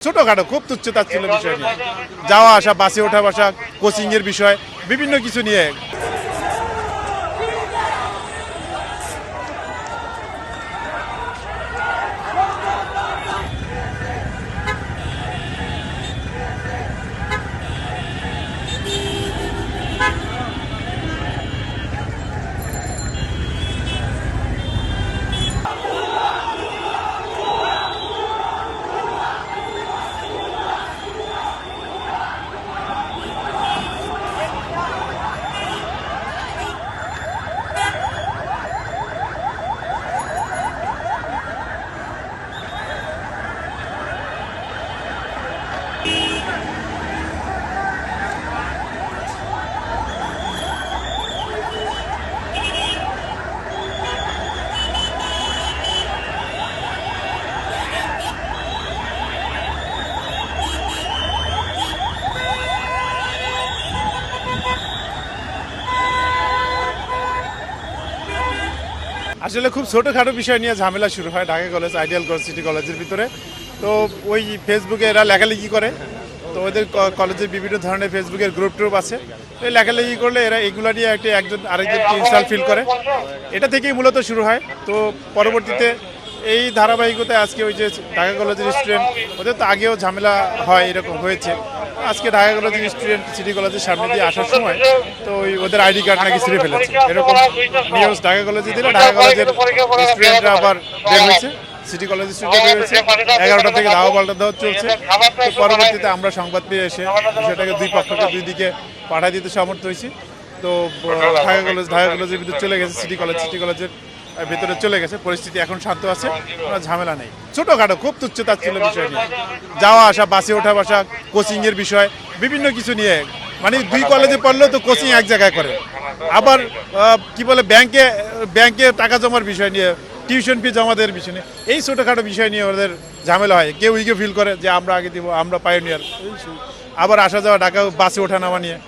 ছোটখাটো খুব তুচ্ছ-তাচ্ছিল্য বিষয় নিয়ে যাওয়া আসা, বাসে ওঠা বসা, কোচিং এর বিষয়, বিভিন্ন কিছু নিয়ে। আসলে খুব ছোটোখাটো বিষয় নিয়ে ঝামেলা শুরু হয় Dhaka college, ideal college, city কলেজের ভিতরে। তো ওই ফেসবুকে এরা লেখালেখি করে, তো ওদের কলেজের বিভিন্ন ধরনের ফেসবুকের গ্রুপ ট্রুপ আছে। এই লেখালেখি করলে এরা এগুলো নিয়ে একজন আরেকজনকে ইনসাল্ট ফিল করে, এটা থেকেই মূলত শুরু হয়। তো পরবর্তীতে এই ধারাবাহিকতায় আজকে ওই যে ঢাকা কলেজের স্টুডেন্ট, ওদের তো আগেও ঝামেলা হয়, এরকম হয়েছে। আজকে ঢাকা কলেজের স্টুডেন্ট সিটি কলেজের সামনে দিয়ে আসার সময় তো ওদের আইডি কার্ড নাকি ছিঁড়ে ফেলেছে, এরকম নিউজ ঢাকা কলেজে দিলে ঢাকা কলেজের স্টুডেন্টরা আবার বের হয়েছে, সিটি কলেজের স্টুডেন্ট হয়েছে। 11টা থেকে ধাওয়া পাল্টা দেওয়া চলছে। তো পরবর্তীতে আমরা সংবাদ পেয়ে এসে বিষয়টাকে দুই পক্ষকে দুই দিকে পাঠিয়ে দিতে সমর্থ হয়েছি। তো ঢাকা কলেজের ভিতরে চলে গেছে, সিটি কলেজের ভেতরে চলে গেছে। পরিস্থিতি এখন শান্ত আছে, কোনো ঝামেলা নেই। ছোটোখাটো খুব তুচ্ছ-তাচ্ছিল্য বিষয় নিয়ে যাওয়া আসা, বাসে ওঠা বসা, কোচিং এর বিষয়, বিভিন্ন কিছু নিয়ে। মানে দুই কলেজে পড়লেও তো কোচিং এক জায়গায় করে, আবার কি বলে ব্যাংকে টাকা জমার বিষয় নিয়ে, টিউশন ফি জমা দেওয়ার বিষয় নিয়ে, এই ছোটোখাটো বিষয় নিয়ে ওদের ঝামেলা হয়। কেউ ফিল করে যে আমরা আগে দিব, আমরা পাইওনিয়ার। আবার আসা যাওয়া ঢাকা বাসে ওঠা নামা নিয়ে